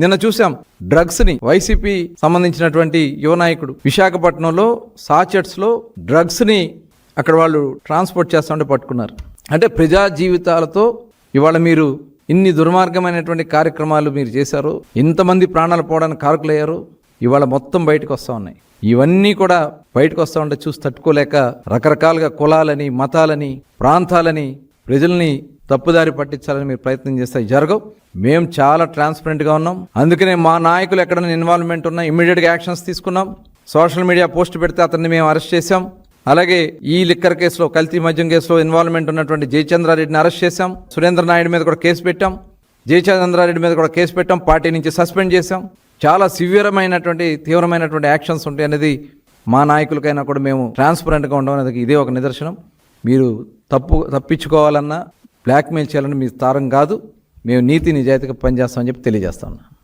నిన్న చూసాం డ్రగ్స్ని వైసీపీ సంబంధించినటువంటి యువ నాయకుడు విశాఖపట్నంలో సాచెట్స్లో డ్రగ్స్ని అక్కడ వాళ్ళు ట్రాన్స్పోర్ట్ చేస్తుంటే పట్టుకున్నారు. అంటే ప్రజా జీవితాలతో ఇవాళ మీరు ఇన్ని దుర్మార్గమైనటువంటి కార్యక్రమాలు మీరు చేశారు, ఇంతమంది ప్రాణాలు పోవడానికి కారకులయ్యారు, ఇవాళ మొత్తం బయటకు వస్తూ ఉన్నాయి. ఇవన్నీ కూడా బయటకు వస్తూ ఉంటే చూసి తట్టుకోలేక రకరకాలుగా కులాలని, మతాలని, ప్రాంతాలని, ప్రజల్ని తప్పుదారి పట్టించాలని మీరు ప్రయత్నం చేస్తే జరగవు. మేము చాలా ట్రాన్స్పరెంట్గా ఉన్నాం. అందుకనే మా నాయకులు ఎక్కడైనా ఇన్వాల్వ్మెంట్ ఉన్నా ఇమ్మీడియట్గా యాక్షన్స్ తీసుకున్నాం. సోషల్ మీడియా పోస్ట్ పెడితే అతన్ని మేము అరెస్ట్ చేశాం. అలాగే ఈ లిక్కర్ కేసులో, కల్తీ మద్యం కేసులో ఇన్వాల్వ్మెంట్ ఉన్నటువంటి జయచంద్రారెడ్డిని అరెస్ట్ చేశాం. సురేంద్ర నాయుడు మీద కూడా కేసు పెట్టాం. జయచంద్రారెడ్డి మీద కూడా కేసు పెట్టాం. పార్టీ నుంచి సస్పెండ్ చేశాం. చాలా సివియరమైనటువంటి, తీవ్రమైనటువంటి యాక్షన్స్ ఉంటాయి అనేది మా నాయకులకైనా కూడా మేము ట్రాన్స్పరెంట్గా ఉండడం అనేది ఇదే ఒక నిదర్శనం. మీరు తప్పించుకోవాలన్నా, బ్లాక్మెయిల్ చేయాలన్నా మీ తారం కాదు. మేము నీతి నిజాయితీగా పనిచేస్తామని చెప్పి తెలియజేస్తాం.